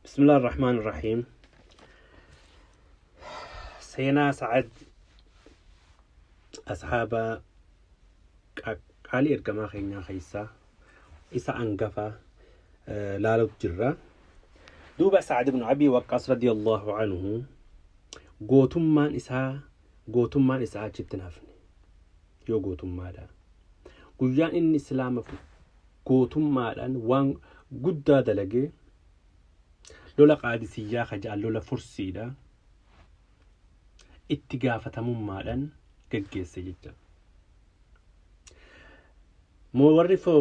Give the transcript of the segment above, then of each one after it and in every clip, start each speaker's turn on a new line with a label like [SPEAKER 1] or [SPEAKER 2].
[SPEAKER 1] بسم الله الرحمن الرحيم. سينا سعد أصحاب قالي إرقما خينا خيسا إسا أنقفا لالو جرة دوبا سعد بن أبي وقاص رضي الله عنه قوتم مان إسا جتنافني يو قوتم مالا قيان إن إسلام قوتم مالان وان قدا دلقي لولا قادسية خجال لولا فرسيدا اتقافة ممالا قجيس جدا مو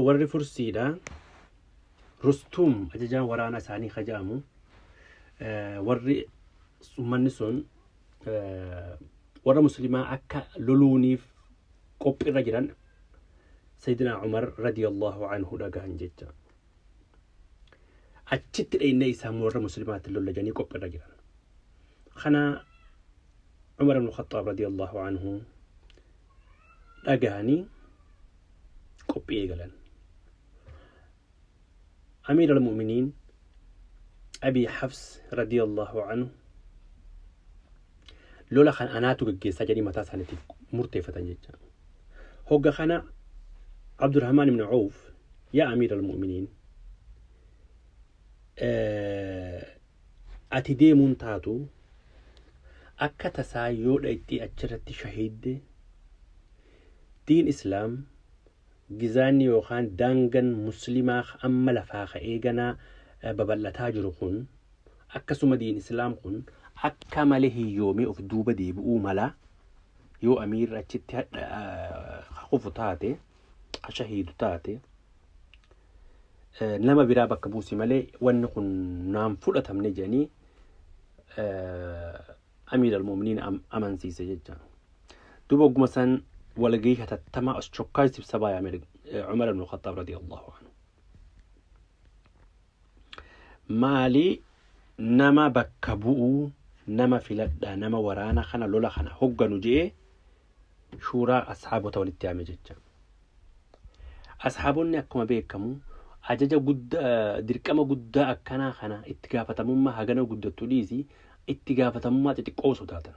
[SPEAKER 1] وري فرسيدا رستوم أججان ورانا ساني خجامو وري سمانسون ورا مسلمة أكا لولوني قب الرجلان سيدنا عمر رضي الله عنه لقاهن جدا أجت الأيني سامو ورا مسلمات اللولا جاني قب الرجلان خنا عمر بن الخطاب رضي الله عنه لقاهني قب إيقلان أمير المؤمنين أبي حفص رضي الله عنه لولا خان أناتو قجيسا جاني متى سانتي مرتفة جدا هوغا خنا عبد الرحمن بن عوف يا أمير المؤمنين أتدي منتاتو أكا تسايو لأيتي أجرتي شهيد دين إسلام جزاني يوخان دانغن مسلمة أما لفاق إيغانا ببلتا جرخون أكا سوما دين إسلام خون أكا ماله يومي أف دوبا ديبؤو ملا يو أمير أجت خفو تاتي شهيد تاتي نما برابا كبوسي مالي ونقن نام فلة من جاني أمير المؤمنين أمان سيسي جدا دوبا قمسان ولقيها تتما أشتركاي سبايا عمر بن الخطاب رضي الله عنه مالي نما بكبؤو نما فلدا نما ورانا خنا لولا خنا هقا نجيه شورا أصحابه تولي جدا أصحابوني أكما بيكمو أجاجا قد دركما قد أكنا خنا اتقافة مما هغانا قد توليزي اتقافة مما تتقوصو تاتا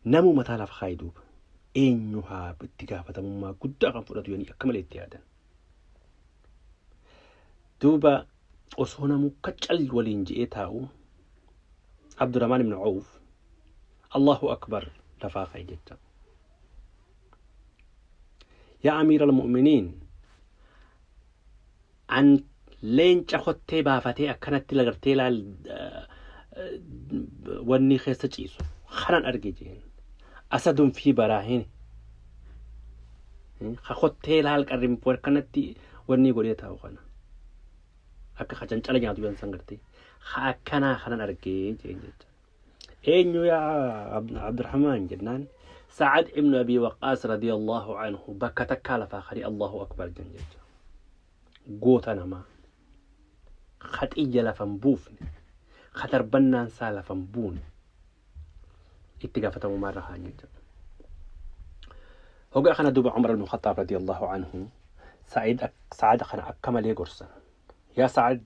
[SPEAKER 1] نمو متالف خايدوب eenyuha itti gaafatamummaa guddaa kan fudhatu yooni akka malee itti yaadan duuba osoo namu kacal waliin je'ee taa'u Abdurrahman ibn Auf Allahu akbar lafaa ka'e jecha yaa amiira almu'miniin an leenca hottee baafatee akkanatti lagartee laal wanni keessa ciisu kanan arge jeen أسد في براهين خاخد هال قريم بور كانتي وني غوريتا وخنا أكا خجان چلا جاتو بيان سانغرتي خاكنا خنا أرجي جيجت إنيو يا عبد الرحمن جنان سعد ابن أبي وقاص رضي الله عنه بكتك على فاخري الله أكبر جنجت قوتنا ما خد إجلا فنبوفني خطر بنان سالا فنبون اتقافة ممارة هانيجا هو أخنا دوب عمر بن الخطاب رضي الله عنه سعد أخنا أكمل يقرصا يا سعد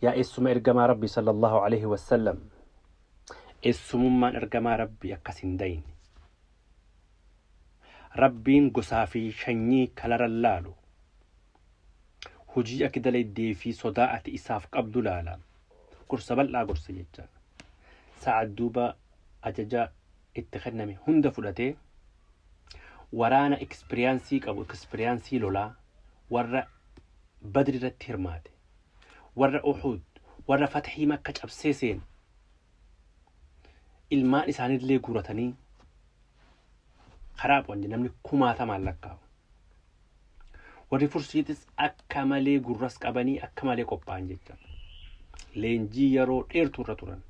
[SPEAKER 1] يا اسم إرقما ربي صلى الله عليه وسلم اسم من إرقما ربي أكسندين ربين قصافي شني كالر اللالو هجي أكد ليدي في صداعة إساف قبض لالا قرص بلا قرص يجا سعد دوبا أججا اتخذنا من هند فلاتي ورانا اكسبريانسي أو اكسبريانسي لولا ورا بدر الترمات ورا أحد ورا فتحي مكة أبسيسين الماء إساني اللي قرتني خراب وانجي نمني كما ثمان لكاو ورا فرسيتس أكمالي قرس كاباني أكمالي قبان جيجا لينجي يرو إرتو رتوران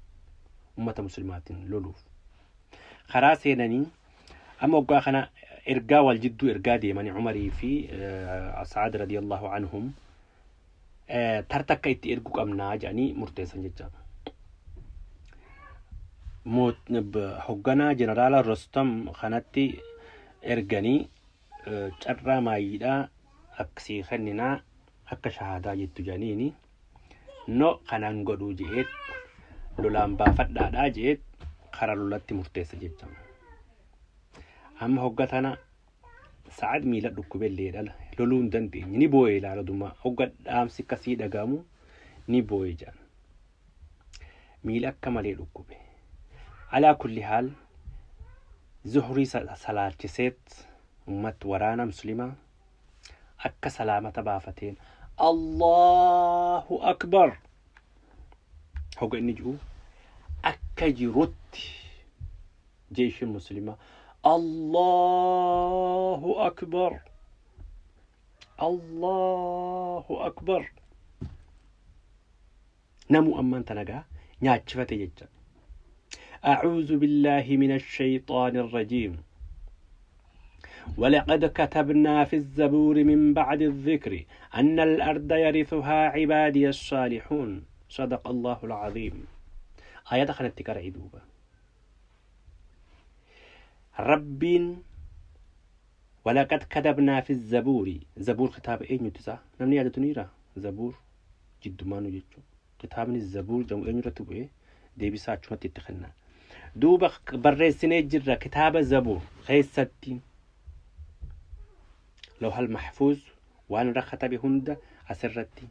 [SPEAKER 1] أمة مسلمات لولوف خراسينني أما وقا خنا إرقا والجدو إرقا ديماني عمري في سعد رضي الله عنهم ترتكا إتي إرقوك أمنا جاني مرتيسا ججا موت حقنا جنرال رستم خانتي إرقاني جرى مايدا أكسي خننا أكا شهادا جدو جانيني no kanaan godhuu je'eet lolaan baafadhaadhaa je'eet kara lolatti murteessa jechuudha. Amma hoggatana Sa'ad miila dhukkubeellee dhala loluu hin dandeenye ni boo'ee ilaaladuma hogga dhaamsi akkasii dhagahamu ni boo'ee jaan miila akka malee dhukkube. Alaa kulli haal zuhrii salaachiseet ummat waraana muslimaa akka salaamata baafateen Allahu akbar hogga inni jiru akka jirutti jeeshin muslimaa الله أكبر الله أكبر نمو أمان تنقى ناتشفت يجا أعوذ بالله من الشيطان الرجيم ولقد كتبنا في الزبور من بعد الذكر أن الأرض يرثها عبادي الصالحون صدق الله العظيم آية دخلت تكر عدوبة ربين ولقد كتبنا في الزبور زبور كتاب اين يتسع نمني عادة تنيرة زبور جد ما نجيتشو كتاب الزبور جمع اين يرتبو ايه دي بساعة شو تتخلنا دوبا برسيني جرة كتاب الزبور خيس ستين لو هالمحفوظ وانا رختبي هند أسرتي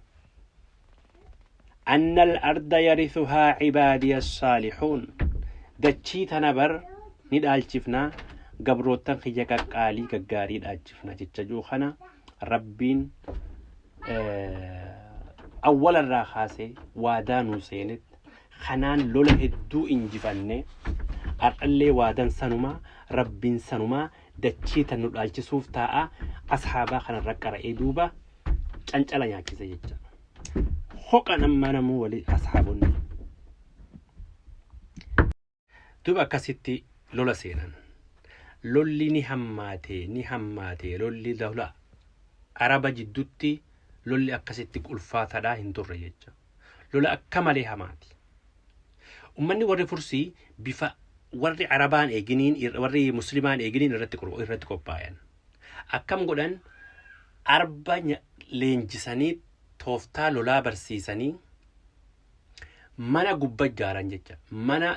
[SPEAKER 1] أن الأرض يرثها عبادي الصالحون دتشيت نبر ندالشفنا قبروتن خيجا قالي كغاري دالشفنا جتجو خنا ربين أول الراخاسي وادانو سينت خنان لولا هدو انجفنه أرقلي وادان سنما ربين سنما دتشيت ندالشسوف تاء أصحابا خنا رقر إيدوبا چنچلا ياكيسا جتا خوقا نما نمو ولي أصحابنا دوبا كاسيتي لولا سينان لولي نهماتي لولي دولا عربا جدوتي لولي أكاسيتي ألفاتا دا هندور يجا لولا أكمالي هماتي أماني وري فرسي بفا وري عربان إيجنين وري مسلمان إيجنين إرتكو باين أكام قولان أربا لينجساني توفتا لولا برسيساني mana gubba jaaran jecha mana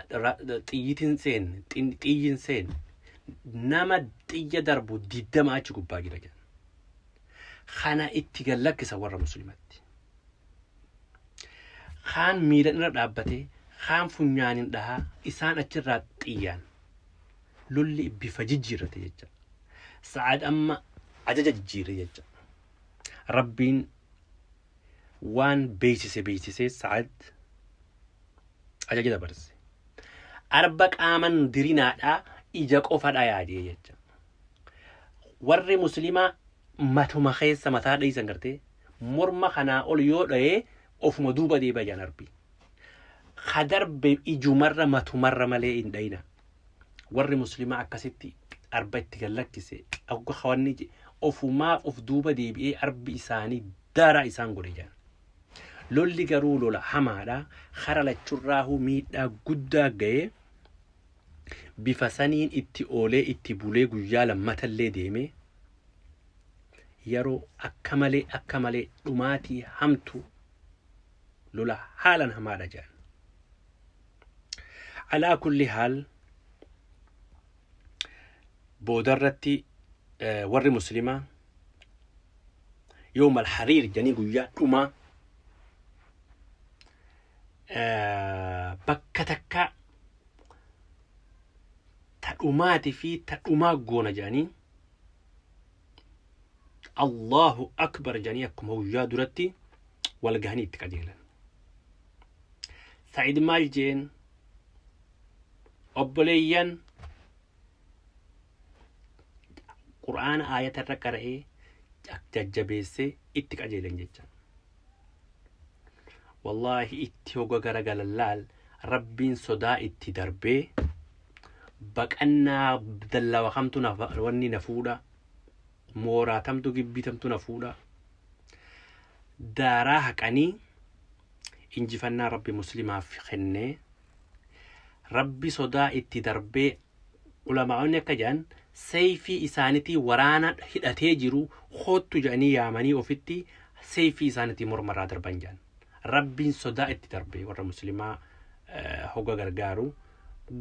[SPEAKER 1] xiyyitin xiyyin seen nama xiyya darbu diddama achi gubbaa jira jedhan kana itti gallakkisa warra muslimatti kaan miidhan irra dhaabbate kaan funyaanin dhahaa isaan achirraa xiyyaan lolli bifa jijjiirrate jecha Sa'ad amma ajaja jijjiirre jecha rabbiin waan beeksise Sa'ad ajaja dabarse arba qaaman dirinaadha ija qofadha yaadee jecha warri muslimaa matuma keessa mataa dhiisan gartee morma kanaa ol yoo dha'ee ofuma duuba deebi'a jaan arbi khadarbe ijumarra matumarra malee hin dhayina warri muslimaa akkasitti arba itti gallakkise akka khawanni ofumaaf of duuba deebi'ee arbi isaanii dara isaan godhe jaan lolli garuu lola hamaadha khara lachurraahu miidhaa guddaa ga'ee bifa saniin itti oolee itti bulee guyyaa lammatallee deeme yeroo akka malee dhumaatii hamtu lola haalan hamaadha jaan alaa kulli haal boodarratti warri muslimaa يوم الحرير جاني قويا دوما بكتكا تأماتي في تأما قونا جاني الله أكبر جانيكم هو جادرتي والقهني تكاديلا سعيد مالجين أبليا قرآن آية الركرة ججبيسي اتكاديلا جيجان والله اتيوغا غرغل اللال ربين صدا اتدربي بقنا بدلا وخمتنا وني نفودا مورا تمتو جبي تمتو نفودا دارا هكاني انجفنا ربي مسلمة في خنة ربي صدا اتدربي علماء كجان سيفي إسانتي ورانا هدأتي جرو خود تجاني يامني وفتي سيفي إسانتي مرمرا دربان جان rabbiin sodaa itti darbe warra muslimaa hogga gargaaru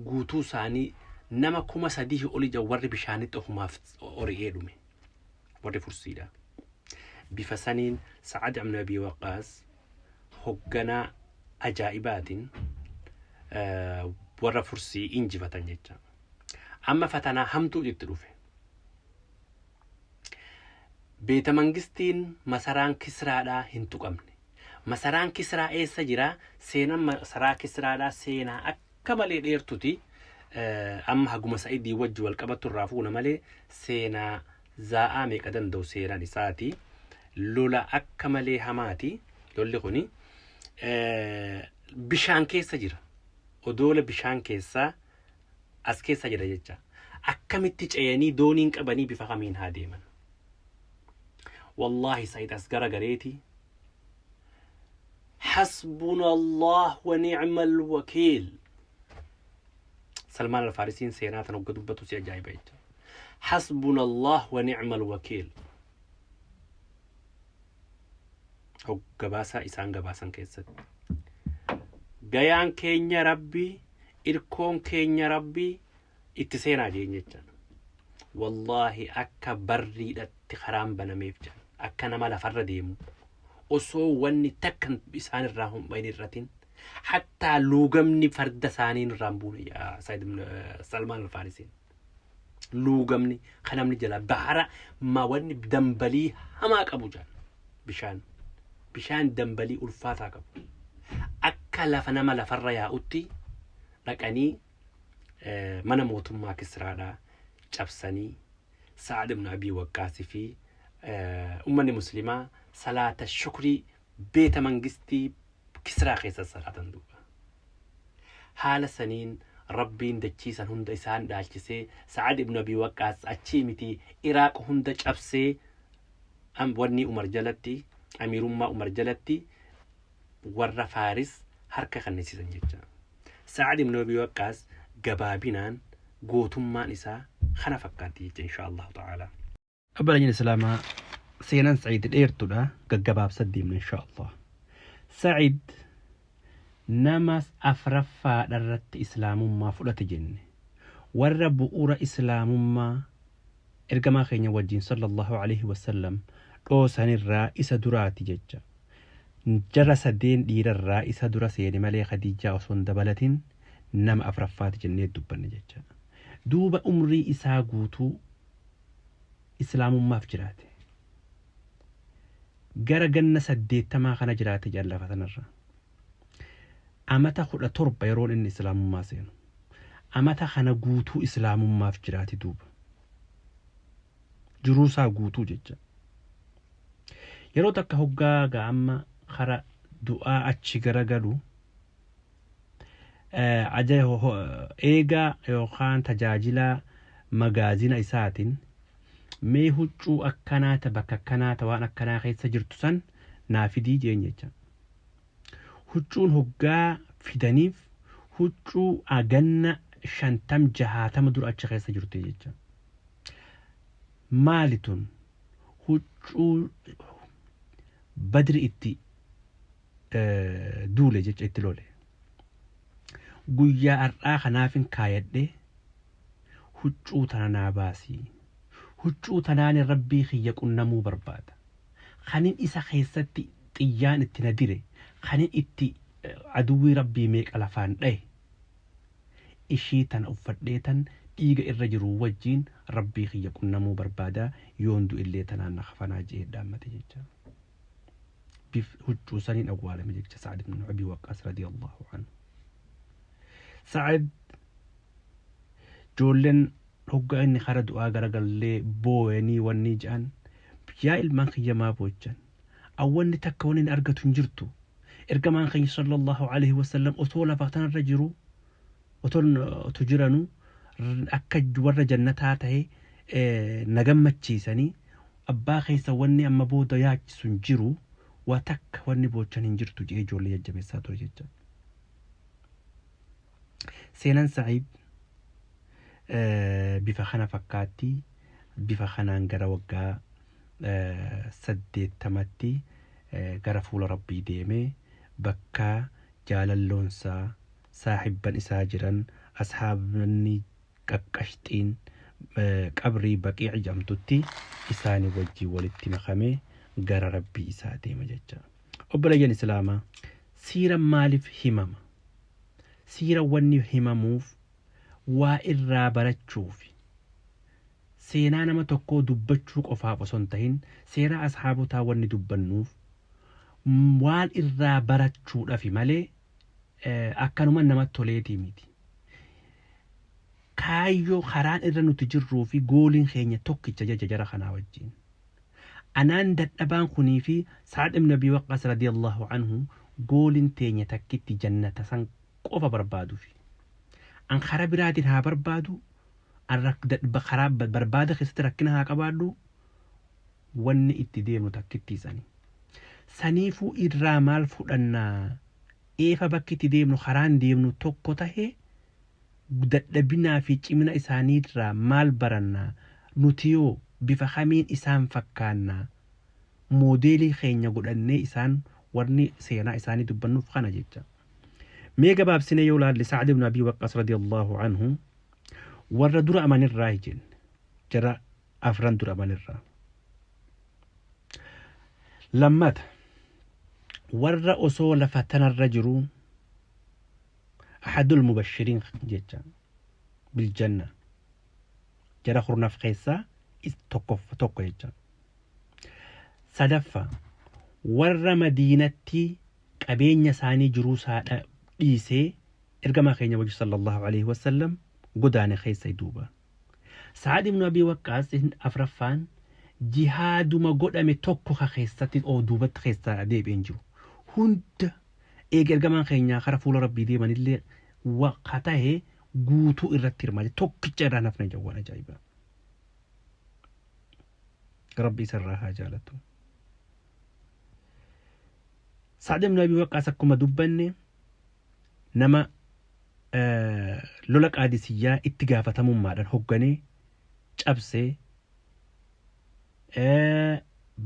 [SPEAKER 1] guutuu isaanii nama 3,000 oli warri bishaanitti ofumaaf ori'ee dhume warri fursiidha. bifa saniin Sa'ad ibn Abi Waqqaas hogganaa ajaa'ibaatiin warra fursii injifatan jecha. Amma fatanaa hamtuu itti dhufe. Beeta mangistiin masaraan Kisraadhaa hin tuqamne. Masaraan Kisraa eessa jira? Seenaan masaraa Kisraadhaa seenaa akka malee dheertuti. Amma haguma Sa'idii wajji wal qabattu irraa fuuna malee seenaa zaa'aa meeqa danda'u seenaan isaati. Lola akka malee hamaati. Lolli kuni bishaan keessa jira. Odoola bishaan keessaa as keessa jira jecha. Akkamitti ceeyanii dooniin qabanii bifa kamiin haa deeman. والله سعيد أسقر قريتي حسبنا الله ونعم الوكيل. سلمان الفارسين سينات نقدوا بتوسي عجائب حسبنا الله ونعم الوكيل. هو قباسا إسان قباسا كيست قيان كينيا ربي إركون كينيا ربي اتسينا جينيجان والله أكا بريدة خرام بنميفجان أكا نمالا فرديمو أسو واني تكن بإسان الراهم بين الرتين حتى لوغمني فرد سانين رامبون يا سيد سلمان الفارسين لوغمني خنمني جلا بحرة ما واني بدنبلي هماك أبو جان بشان دنبلي ألفاتا قبو أكا لفنما لفر يا أوتي لكني من موتم ما كسرانا جبسني سعد بن أبي وقاص في أمني مسلمة صلاة الشكر بيت منجستي كسرى خيس صلاة دوبا حال سنين ربين دجيسا هند إسان دالجسي سعد بن أبي وقاص أتشيمتي إراق هند جبسي أم وني أمر جلتي أمير أمر جلتي ور فارس حركة خنسي سنججا سعد بن أبي وقاص قبابنان قوتما نساء خنا فكاتي إن شاء الله تعالى. أبلا جن سلامة سينان سعيد الإيرتولا قباب سديم إن شاء الله. سعيد نمس أفرفا درت إسلام ما فلت جن والرب أورا إسلام ما إرجما خيني وجين صلى الله عليه وسلم روسان الرئيس درات ججا جرس الدين دير الرئيس درس يعني ملي خديجة وصون دبلتين نم أفرفات جنة دبنا ججا دوبا أمري إسا قوتو إسلام ما فجراته قرقنا سديت ما خنا جراته جل فتنرى أما تاخد تربة يرون إن إسلام ما سينو أما تاخنا قوتو إسلام ما فجراته دوبا جروسا قوتو ججا يرو تكا هقا قاما خرا دعاء أتشي قرقلو أجاه إيجا يوخان تجاجلا مجازين إساتين ميهوتشو أكنات بككنات وأنا أكنا خير سجرتسن نافدي جينيجا هوتشون هجا فيدانيف هوتشو أجن شنتم جهاتم دور أتش خير سجرتيجا مالتون هوتشو بدر إتي دولة جت إتلولي guyyaa har'aa kanaafin kaayadhe huccuu tana naa baasii huccuu tanaan rabbii kiyya qunnamuu barbaada kanin isa keessatti xiyyaan itti na dire kanin itti aduwwii rabbii meeqa lafaan dhaye ishii tana uffadheetan dhiiga irra jiru wajjiin rabbii kiyya qunnamuu barbaada yoondu illee tanaan na kafanaa jee dhaammate jecha bif huccuu saniin awwaalame jecha Sa'd ibn Abi Waqqaas radiyallahu anhu. سعد جولن هوغا اني خرد واغرغلي بويني ونيجان يا المان خيا ما بوجان اول تكونين ارغتو جرتو ارغمان خي صلى الله عليه وسلم اصول فاتن الرجرو وتون تجرنو اكج ور جنتاته نغمچيسني ابا خي سوني اما بودا ياك سنجرو وتك وني بوجان جرتو جي جولي يجمي ساتو جيجان سينان سعيد بفخنا فكاتي بفخنا انقرا وقا سدي تمتي قرا فول ربي ديمي bakka jaalalloonsaa saaxibban isaa jiran asxaabni qaqqashxiin qabrii baqii jedhamtutti isaanii wajjii walitti makamee gara rabbii isaa deema jecha. Obboleeyyan Islaamaa siira maaliif himama? Siira wanni himamuuf waa irraa barachuuf seenaa nama tokkoo dubbachuu qofaaf osoo hin tahin seera asxaabotaa wanni dubbannuuf waan irraa barachuudhaaf malee akkanuma namatti toleetii miti. Kaayyoo karaan irra nuti jirruu fi gooliin keenya tokkicha jara kanaa wajjin. Anaan dadhabaan kunii fi Sa'ad ibn Abi Waqqas radiyallahu anhu gooliin teenya takkitti jannata san qofa barbaaduufi. An karaa biraatiin haa barbaadu, an karaa barbaada keessatti rakkina haa qabaadhu, wanni itti deemnu takkitti sanii. Saniifuu irraa maal fudhannaa? Eefa bakki itti deemnu karaan deemnu tokko tahee dadhabinaa fi cimina isaaniirraa maal barannaa? Nuti yoo bifa kamiin isaan fakkaannaa? Moodeelii keenya godhannee isaan warni seenaa isaanii dubbannuuf kana jecha. Mee gabaabsinee yoo laalle Sa'ad ibn Abi Waqqas radiyallahu anhu warra dura amanirraa jenne jara afran dura amanirraa. Lammata warra osoo lafa tanarra jiru ahadul mubashiriin jecha biljanna jara hurnaaf keessaa tokko jecha. Sadaffa warra Madiinatti qabeenya isaanii jiruu saadha dhiisee ergamaa keenya wajji sallallahu alaihi wasallam godaane keessa duuba. Sa'ad ibn Abi Waqqas afraffaan jihaaduma godhame tokko keessatti duubatti keessaa deebi'een jiru. Hunda eega ergamaan keenya kara fuula rabbii deemanillee waqa tahee guutuu irratti hirmaate tokkicha irraa nafne jawwan ajaa'iba. Rabbi isarraa haa jaalatu. Sa'ad ibn Abi Waqqas akkuma dubbanne nama lola qaadisiyyaa itti gaafatamummaadhaan hogganee cabsee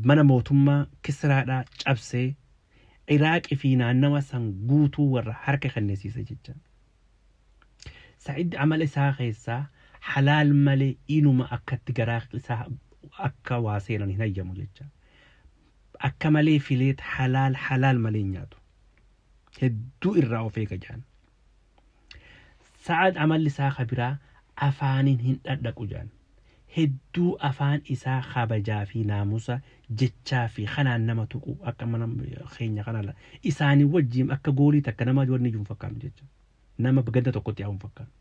[SPEAKER 1] mana mootummaa Kisraadhaa cabsee Iraaqii fi naannawa san guutuu warra harka kennisiisa jecha. Sa'id amala isaa keessaa halaal malee inuma akkatti garaa isaa akka waa seenan hin hayyamu jecha. Akka malee fileet halaal malee nyaatu. Hedduu irraa of eega jaan. Sa'ad amalli isaa kabiraa afaaniin hin dhadhaqu jaan. Hedduu afaan isaa kabajaa fi naamusa jechaa fi kanaan nama tuqu akka mana keenya kanala isaanii wajjiin akka goolii takka nama wanni jiru fakkaatu jecha. Nama ganda tokkotti yaa'uun fakkaatu.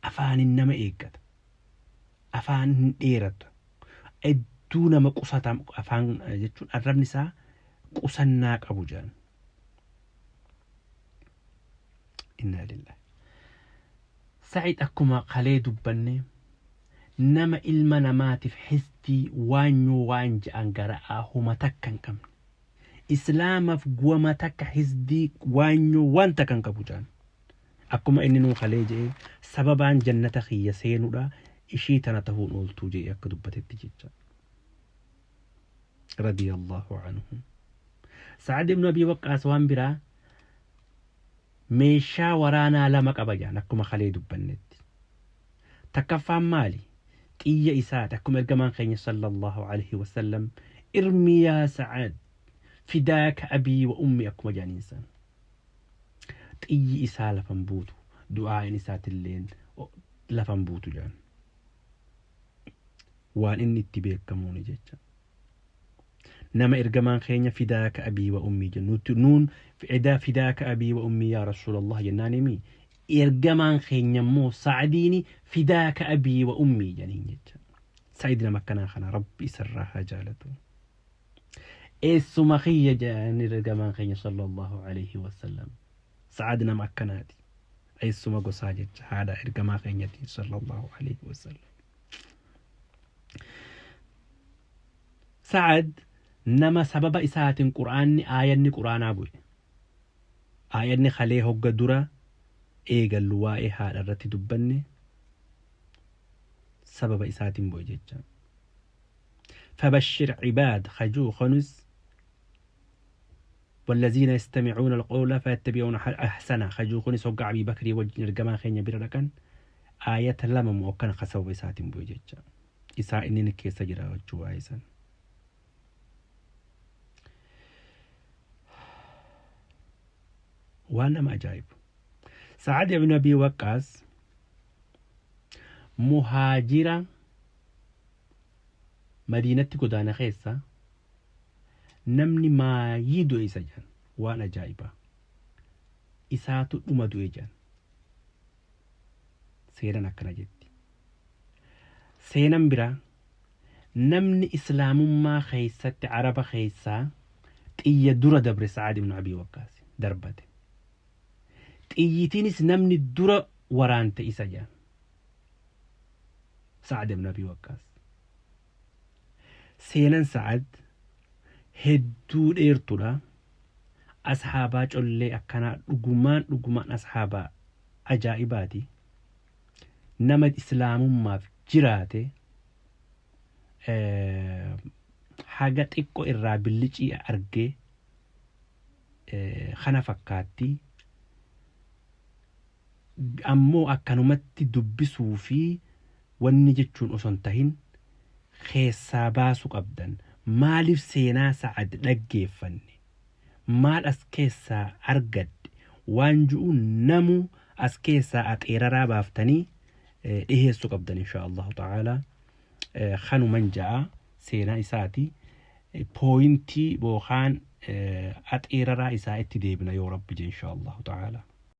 [SPEAKER 1] Afaaniin nama eeggata. Afaan hin dheeratu. Hedduu nama qusata afaan jechuun arrabni isaa qusannaa qabu jaan. Inna lillahi. Sa'id akkuma kalee dubbanne nama ilma namaatiif histii waan ja'an gara'aa huma takka hin qabne. Islaamaaf guwama takka histii waan takka hin qabu jaan. Akkuma inni nuu kalee jedhee sababaan jannata kiyya seenuudha ishii tana tahuun ooltuu jedhee akka dubbatetti jecha. Radiyallahu anhu. Sa'ad ibn Abi Waqqas waan biraa meeshaa waraanaa lama qaba jaan akkuma kalee dubbannetti. Takkaffaan maali? Xiyya isaati akkuma ergamaan keenya sallallahu alaihi wasallam irmi yaa Sa'ad fidaaka abii wa ummi akkuma jaaniinsan. Xiyyi isaa lafan buutu du'aan isaatilleen lafan buutu jaan. Waan inni itti beekamuuni jecha. Nama ergamaan keenya fidaaka abii wa ummi jennuutti nuun fidaaka abii wa ummi yaa Rasuulallah jennaanimi. Ergamaan keenya immoo Sa'adiini fidaaka abii wa ummii janiin jecha. Sa'id nama akkanaa kana rabbi isarraa haa jaalatu. Eessuma kiyya jedhani ergamaan keenya sallallahu alaihi wasallam. Sa'ad nama akkanaati. Eessuma gosaa jecha haadha ergamaa keenyati sallallahu alaihi wasallam. Sa'ad nama sababa isaatiin aayanni quraanaa bu'e. Aayanni kalee hogga dura eegallu waa'ee haadha irratti dubbanne sababa isaatiin bu'e jecha. Fabashshir cibaad hajuu khanus والذين يستمعون القول فيتبعون أحسنه خجوخوني سوق أبي بكر وجه نرجما خينيا بيرلكن آية لما موكنا خسوا بساتين بوجيتشا إساء إني كيس جرا وجوا إيسان وأنا ما جايب سعد بن أبي وقاص مهاجرا مدينة قدانا خيسا نمني ما يدو إسجان وأنا جايبا إساتو أمدو إجان سيرنا كنا جدي سينم برا نمني إسلام ما خيسة عرب خيسا تيا درة دبر سعد بن أبي وقاص دربته تيتينس نمني درة ورانت إسجان سعد بن أبي وقاص سينن سعد هدو ديرتولا أصحابا جولي أكنا لقمان أصحابا أجائباتي نمد إسلام ما في جراته حاجات إكو الرابلجي أرجع خنا فكاتي أمو أكنومتي دبسوا في ونجتشون أصنتهن خيسا باسو قبدا مالف سينا سعد لقيفني مال أسكيسا أرقد وانجو نمو أسكيسا أتيرارا بافتني إيه قبدا إن شاء الله تعالى خانو من جاء سينا إساتي بوينتي بوخان أتيرارا إساتي ديبنا يا رب إن شاء الله تعالى